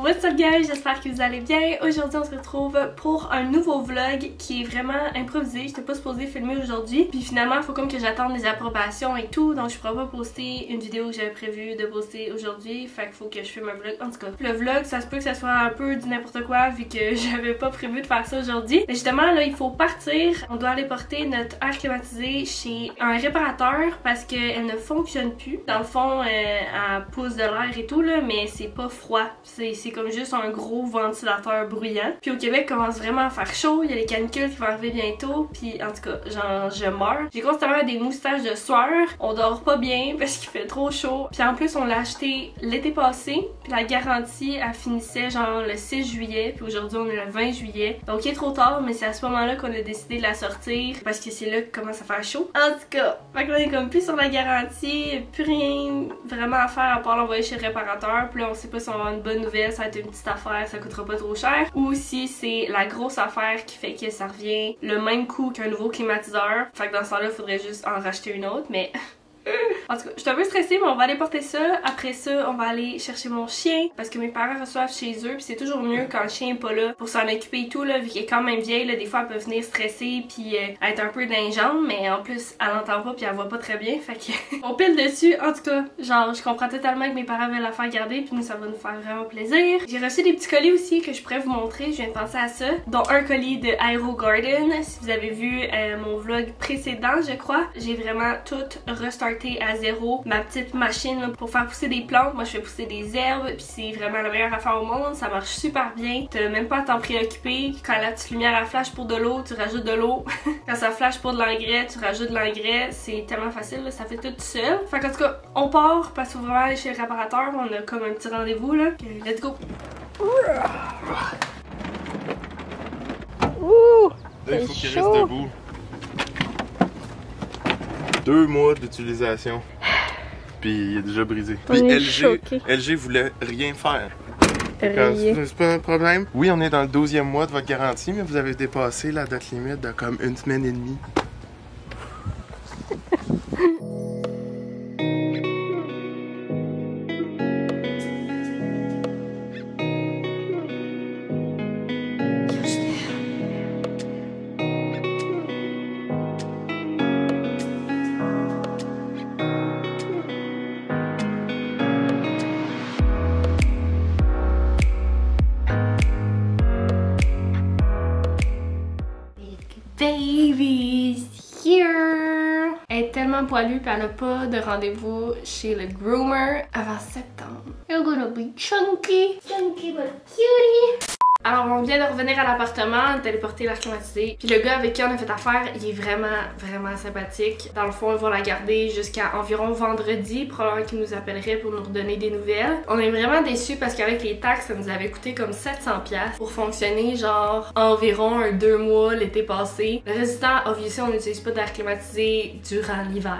What's up guys, j'espère que vous allez bien. Aujourd'hui on se retrouve pour un nouveau vlog qui est vraiment improvisé. J'étais pas supposée filmer aujourd'hui, puis finalement il faut comme que j'attende les approbations et tout, donc je pourrais pas poster une vidéo que j'avais prévu de poster aujourd'hui, fait qu'il faut que je filme un vlog. En tout cas, le vlog ça se peut que ça soit un peu du n'importe quoi vu que j'avais pas prévu de faire ça aujourd'hui. Mais justement là il faut partir, on doit aller porter notre air climatisé chez un réparateur parce qu'elle ne fonctionne plus. Dans le fond elle pousse de l'air et tout là, mais c'est pas froid, c'est comme juste un gros ventilateur bruyant. Puis au Québec commence vraiment à faire chaud, il y a les canicules qui vont arriver bientôt, puis en tout cas genre je meurs. J'ai constamment des moustaches de sueur, on dort pas bien parce qu'il fait trop chaud. Puis en plus on l'a acheté l'été passé, puis la garantie elle finissait genre le 6 juillet, puis aujourd'hui on est le 20 juillet. Donc il est trop tard, mais c'est à ce moment-là qu'on a décidé de la sortir parce que c'est là qu'il commence à faire chaud. En tout cas, fait qu'on est comme plus sur la garantie, plus rien vraiment à faire à part l'envoyer chez le réparateur. Puis là on sait pas si on va avoir une bonne nouvelle, ça va être une petite affaire, ça coûtera pas trop cher, ou si c'est la grosse affaire qui fait que ça revient le même coût qu'un nouveau climatiseur. Fait que dans ce temps-là, il faudrait juste en racheter une autre, mais en tout cas, je suis un peu stressée, mais on va aller porter ça. Après ça, on va aller chercher mon chien parce que mes parents reçoivent chez eux, puis c'est toujours mieux quand le chien est pas là pour s'en occuper et tout là, vu qu'elle est quand même vieille là, des fois elle peut venir stresser puis être un peu dans les jambes, mais en plus elle entend pas puis elle voit pas très bien, fait que on pile dessus. En tout cas, genre je comprends totalement que mes parents veulent la faire garder, puis nous ça va nous faire vraiment plaisir. J'ai reçu des petits colis aussi que je pourrais vous montrer, je viens de penser à ça, dont un colis de Aero Garden. Si vous avez vu mon vlog précédent, je crois, j'ai vraiment tout restarté à zéro ma petite machine là, pour faire pousser des plantes. Moi je fais pousser des herbes, puis c'est vraiment la meilleure affaire au monde, ça marche super bien, t'as même pas à t'en préoccuper. Quand la petite lumière elle flash pour de l'eau, tu rajoutes de l'eau. Quand ça flash pour de l'engrais, tu rajoutes de l'engrais. C'est tellement facile là, ça fait tout seul. Fait qu'en tout cas on part parce qu'il faut vraiment aller chez le réparateur, on a comme un petit rendez-vous là. Okay, let's go. Ouh, là, il faut qu'il reste debout. 2 mois d'utilisation. Puis il est déjà brisé. Puis LG voulait rien faire. C'est pas un problème. Oui, on est dans le 12e mois de votre garantie, mais vous avez dépassé la date limite de comme 1 semaine et demie. Baby's here! Elle est tellement poilue puis elle a pas de rendez-vous chez le groomer avant septembre. You're gonna be chunky! Chunky but cutie! Alors on vient de revenir à l'appartement, d'aller porter l'air climatisé. Puis le gars avec qui on a fait affaire, il est vraiment sympathique. Dans le fond, il va la garder jusqu'à environ vendredi, probablement qu'il nous appellerait pour nous redonner des nouvelles. On est vraiment déçus parce qu'avec les taxes, ça nous avait coûté comme 700$ pour fonctionner genre environ 2 mois l'été passé. Le résultat, obviously, on n'utilise pas d'air climatisé durant l'hiver.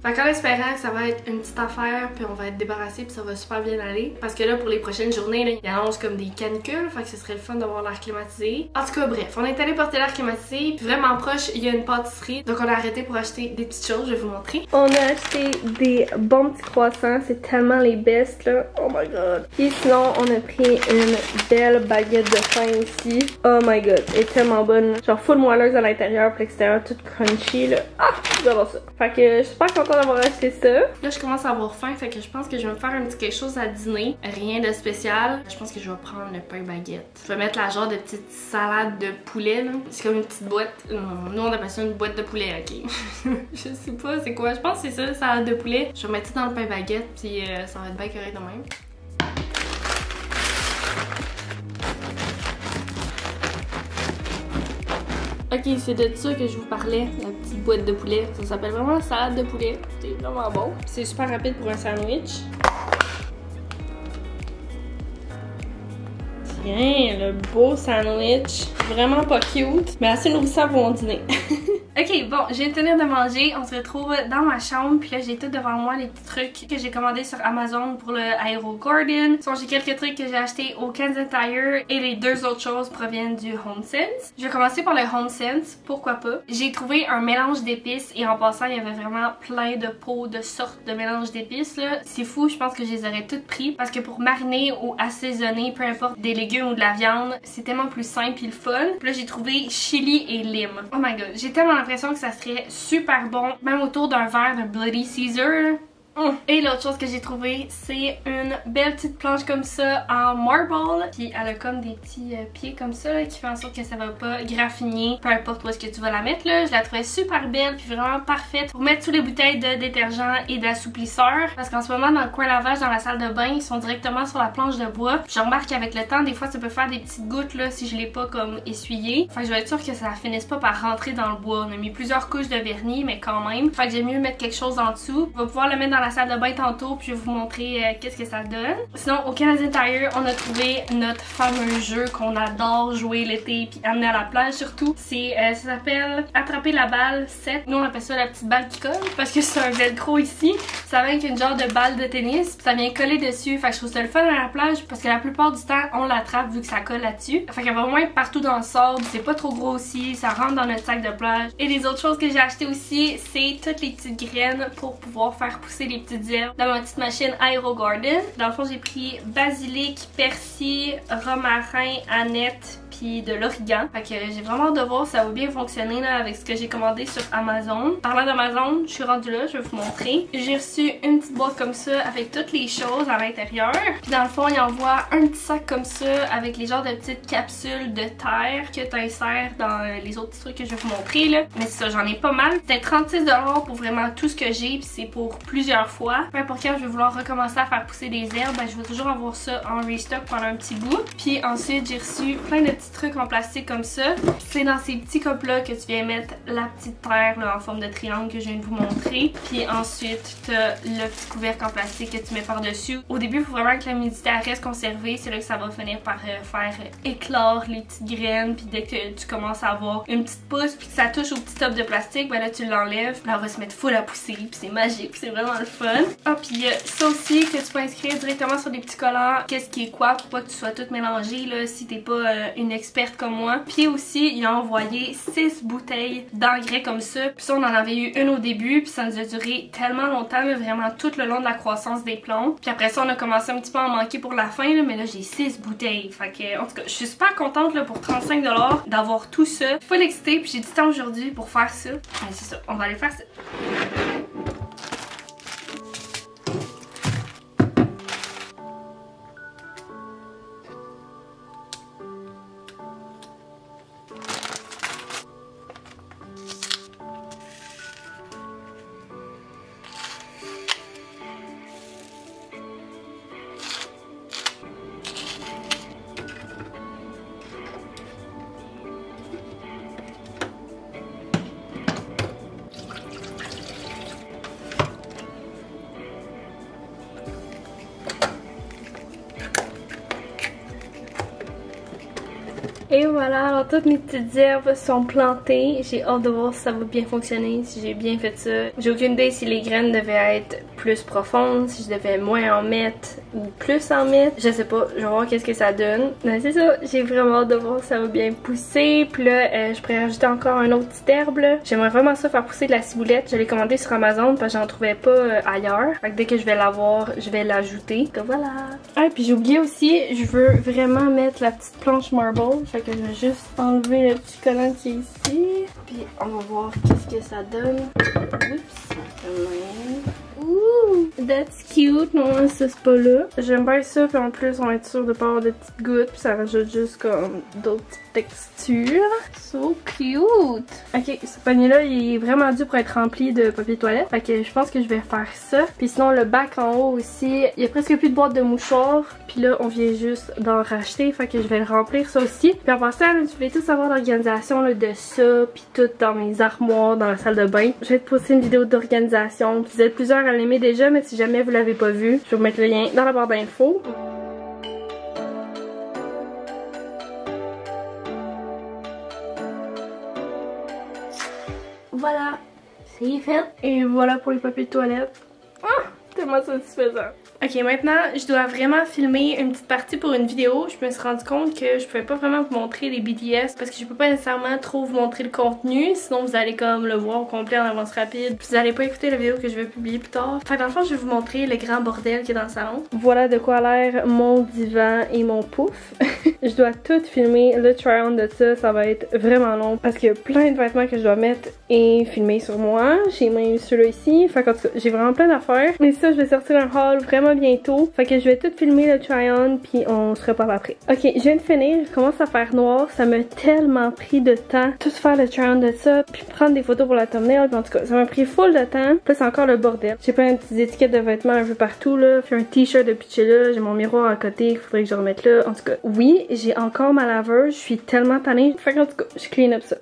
Fait qu'en espérant que ça va être une petite affaire, puis on va être débarrassé, puis ça va super bien aller. Parce que là, pour les prochaines journées, là, il annonce comme des canicules, fait que ce serait le fun d'avoir l'air climatisé. En tout cas, bref, on est allé porter l'air climatisé, puis vraiment proche, il y a une pâtisserie, donc on a arrêté pour acheter des petites choses, je vais vous montrer. On a acheté des bons petits croissants, c'est tellement les best là, oh my god. Et sinon, on a pris une belle baguette de pain ici, oh my god, elle est tellement bonne, genre full moelleuse à l'intérieur, puis l'extérieur toute crunchy là, ah, j'adore ça. Fait que je suis super contente d'avoir acheté ça. Là, je commence à avoir faim, fait que je pense que je vais me faire un petit quelque chose à dîner, rien de spécial. Je pense que je vais prendre le pain baguette. Je vais mettre la genre de petite salade de poulet là. C'est comme une petite boîte. Nous on appelle ça une boîte de poulet, ok. Je sais pas c'est quoi. Je pense que c'est ça, salade de poulet. Je vais mettre ça dans le pain baguette, puis ça va être bien correct de même. Ok, c'est de ça que je vous parlais, la petite boîte de poulet. Ça s'appelle vraiment salade de poulet. C'est vraiment bon. C'est super rapide pour un sandwich. Tiens, le beau sandwich. Vraiment pas cute, mais assez nourrissant pour mon dîner. Ok, Ok, bon, je viens de tenir de manger, on se retrouve dans ma chambre, puis là j'ai tout devant moi les petits trucs que j'ai commandés sur Amazon pour le Aero Garden. Sinon j'ai quelques trucs que j'ai achetés au Canadian Tire et les deux autres choses proviennent du HomeSense. Je vais commencer par le HomeSense, pourquoi pas. J'ai trouvé un mélange d'épices et en passant il y avait vraiment plein de pots de sortes de mélange d'épices là. C'est fou, je pense que je les aurais toutes pris parce que pour mariner ou assaisonner, peu importe des légumes ou de la viande, c'est tellement plus simple et le fun. Puis là j'ai trouvé chili et lime. Oh my god, j'ai tellement l'impression que ça serait super bon, même autour d'un verre de Bloody Caesar. Et l'autre chose que j'ai trouvé, c'est une belle petite planche comme ça en marble. Puis elle a comme des petits pieds comme ça là, qui fait en sorte que ça va pas graffiner, peu importe où est-ce que tu vas la mettre là. Je la trouvais super belle puis vraiment parfaite pour mettre sous les bouteilles de détergent et d'assouplisseur. Parce qu'en ce moment dans le coin lavage dans la salle de bain, ils sont directement sur la planche de bois. Puis je remarque qu'avec le temps, des fois ça peut faire des petites gouttes là si je l'ai pas comme essuyé. Fait que je vais être sûre que ça finisse pas par rentrer dans le bois. On a mis plusieurs couches de vernis mais quand même. Fait que j'aime mieux mettre quelque chose en dessous. On va pouvoir le mettre dans la salle de bain tantôt puis je vais vous montrer qu'est-ce que ça donne. Sinon au Canadian Tire on a trouvé notre fameux jeu qu'on adore jouer l'été puis amener à la plage surtout. C'est ça s'appelle Attraper la balle 7. Nous on appelle ça la petite balle qui colle parce que c'est un velcro ici. Ça vient avec une genre de balle de tennis puis ça vient coller dessus. Fait que je trouve ça le fun à la plage parce que la plupart du temps on l'attrape vu que ça colle là-dessus. Fait qu'elle va vraiment être partout dans le sable. C'est pas trop gros aussi. Ça rentre dans notre sac de plage. Et les autres choses que j'ai acheté aussi c'est toutes les petites graines pour pouvoir faire pousser les petites herbes dans ma petite machine Aero Garden. Dans le fond j'ai pris basilic, persil, romarin, aneth puis de l'origan. Fait que j'ai vraiment hâte de voir si ça va bien fonctionner là avec ce que j'ai commandé sur Amazon. Parlant d'Amazon, je suis rendue là, je vais vous montrer. J'ai reçu une petite boîte comme ça avec toutes les choses à l'intérieur. Puis dans le fond, il envoie un petit sac comme ça avec les genres de petites capsules de terre que tu insères dans les autres petits trucs que je vais vous montrer là. Mais c'est ça, j'en ai pas mal. C'était 36$ pour vraiment tout ce que j'ai puis c'est pour plusieurs fois. Peu importe quand je vais vouloir recommencer à faire pousser des herbes, ben, je vais toujours avoir ça en restock pendant un petit bout. Puis ensuite, j'ai reçu plein de petits trucs en plastique comme ça. C'est dans ces petits cups là que tu viens mettre la petite terre là, en forme de triangle que je viens de vous montrer. Puis ensuite t'as le petit couvercle en plastique que tu mets par dessus. Au début il faut vraiment que l'humidité reste conservée. C'est là que ça va finir par faire éclore les petites graines. Puis dès que tu commences à avoir une petite pousse puis que ça touche au petit top de plastique, ben là tu l'enlèves. Puis là on va se mettre full à pousser. Puis c'est magique, c'est vraiment le fun. Ah puis ça aussi que tu peux inscrire directement sur des petits collants. Qu'est-ce qui est quoi pour pas que tu sois tout mélangé là si t'es pas une experte comme moi. Puis aussi, il a envoyé 6 bouteilles d'engrais comme ça. Puis ça, on en avait eu une au début. Puis ça nous a duré tellement longtemps, mais vraiment tout le long de la croissance des plantes. Puis après ça, on a commencé un petit peu à en manquer pour la fin, là, mais là, j'ai 6 bouteilles. Fait que, en tout cas, je suis super contente là, pour 35$ d'avoir tout ça. Full excitée, puis j'ai du temps aujourd'hui pour faire ça. Mais c'est ça, on va aller faire ça. Et voilà, alors toutes mes petites herbes sont plantées. J'ai hâte de voir si ça va bien fonctionner, si j'ai bien fait ça. J'ai aucune idée si les graines devaient être plus profondes, si je devais moins en mettre ou plus en mettre. Je sais pas, je vais voir qu'est-ce que ça donne. Mais c'est ça, j'ai vraiment hâte de voir si ça va bien pousser. Puis là, je pourrais rajouter encore un autre petit herbe là. J'aimerais vraiment ça faire pousser de la ciboulette. Je l'ai commandé sur Amazon parce que j'en trouvais pas ailleurs. Fait que dès que je vais l'avoir, je vais l'ajouter. Donc voilà. Ah, puis j'ai oublié aussi, je veux vraiment mettre la petite planche marble. Fait que je vais juste enlever le petit collant qui est ici. Puis on va voir qu'est-ce que ça donne. Oups, ouh, that's cute. Non, ça c'est pas là. J'aime bien ça, puis en plus on va être sûr de pas avoir de petites gouttes, puis ça rajoute juste comme d'autres petites textures. So cute. Ok, ce panier là il est vraiment dû pour être rempli de papier toilette. Fait que je pense que je vais faire ça. Puis sinon le bac en haut aussi, il y a presque plus de boîtes de mouchoirs. Puis là on vient juste d'en racheter, fait que je vais le remplir ça aussi. Puis en passant, je voulais tout savoir l'organisation de ça, puis tout dans mes armoires, dans la salle de bain. Je vais te poster une vidéo d'organisation. Vous êtes plusieurs à l'aimer déjà, mais si jamais vous l'avez pas vu, je vais vous mettre le lien dans la barre d'infos. voilà, c'est fait. Et voilà pour les papiers de toilette. Ah, tellement satisfaisant. Ok, maintenant, je dois vraiment filmer une petite partie pour une vidéo. Je me suis rendu compte que je pouvais pas vraiment vous montrer les BTS parce que je peux pas nécessairement trop vous montrer le contenu. Sinon, vous allez comme le voir au complet en avance rapide. Puis vous allez pas écouter la vidéo que je vais publier plus tard. Fait que dans le fond, je vais vous montrer le grand bordel qui est dans le salon. Voilà de quoi a l'air mon divan et mon pouf. Je dois tout filmer. Le try-on de ça va être vraiment long parce qu'il y a plein de vêtements que je dois mettre et filmer sur moi. J'ai même ceux-là ici. Fait qu'en tout cas, j'ai vraiment plein d'affaires. Mais ça, je vais sortir un haul vraiment bientôt. Fait que je vais tout filmer le try-on puis on se reparle après. Ok, je viens de finir. Je commence à faire noir. Ça m'a tellement pris de temps. Tout faire le try-on de ça puis prendre des photos pour la thumbnail. En tout cas, ça m'a pris full de temps. Plus c'est encore le bordel. J'ai plein de petites étiquettes de vêtements un peu partout là. Puis un t-shirt de pitcher là. J'ai mon miroir à côté. Il faudrait que je remette là. En tout cas, oui, j'ai encore ma laveuse. Je suis tellement tannée. Fait qu'en tout cas, je clean up ça.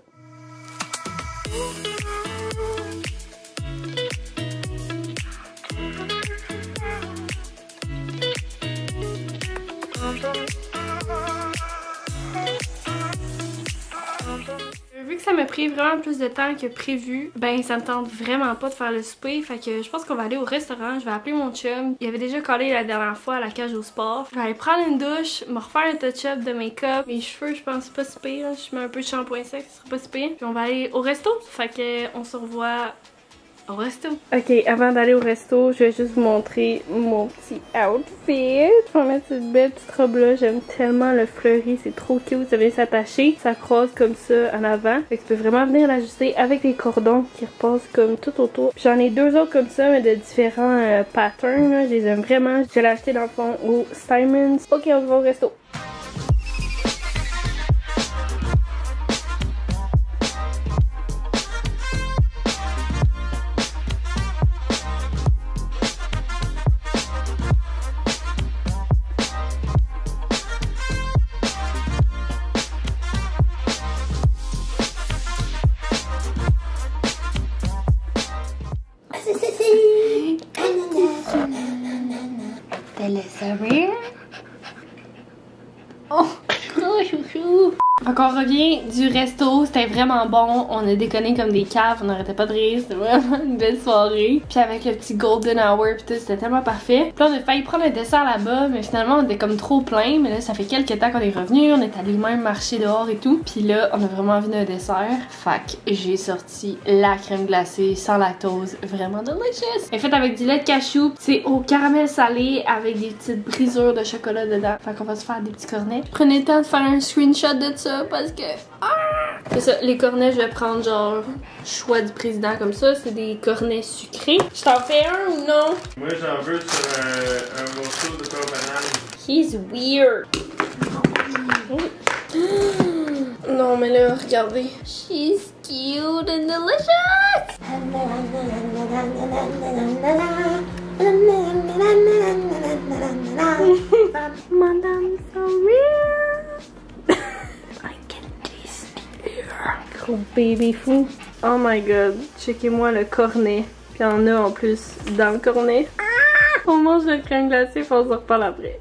Vu que ça m'a pris vraiment plus de temps que prévu, ben ça me tente vraiment pas de faire le souper, fait que je pense qu'on va aller au restaurant. Je vais appeler mon chum. Il avait déjà collé la dernière fois à la cage au sport. Je vais aller prendre une douche, me refaire un touch-up de make-up. Mes cheveux, je pense pas si pire. Je mets un peu de shampoing sec, ce sera pas si pire. Puis on va aller au resto, fait que on se revoit au resto. Ok, avant d'aller au resto, je vais juste vous montrer mon petit outfit. Je vais mettre cette belle petite robe là. J'aime tellement le fleuri, c'est trop cute. Ça vient s'attacher, ça croise comme ça en avant. Fait que tu peux vraiment venir l'ajuster avec des cordons qui repassent comme tout autour. J'en ai deux autres comme ça, mais de différents patterns. Là. Je les aime vraiment. Je l'ai acheté dans le fond au Simons. Ok, on se va au resto. Donc on revient du resto, c'était vraiment bon, on a déconné comme des caves, on n'arrêtait pas de rire, c'était vraiment une belle soirée. Puis avec le petit golden hour pis tout, c'était tellement parfait. Puis là on a failli prendre un dessert là-bas, mais finalement on était comme trop plein. Mais là ça fait quelques temps qu'on est revenu, on est allé même marcher dehors et tout. Puis là on a vraiment envie d'un dessert. Fait que j'ai sorti la crème glacée sans lactose, vraiment delicious. Elle est faite avec du lait de cachou, c'est au caramel salé avec des petites brisures de chocolat dedans. Fait qu'on va se faire des petits cornets. Prenez le temps de faire un screenshot de ça parce que c'est ça, les cornets je vais prendre genre choix du président comme ça, c'est des cornets sucrés. Je t'en fais un ou non? Moi j'en veux sur un morceau de beurre banane. He's weird. Non mais là regardez. She's cute and delicious. Madame so weird. I can taste it. Gros baby fou. Oh my god, checkez-moi le cornet. Puis il y en a en plus dans le cornet. On mange le crème glacée, puis on se reparle après.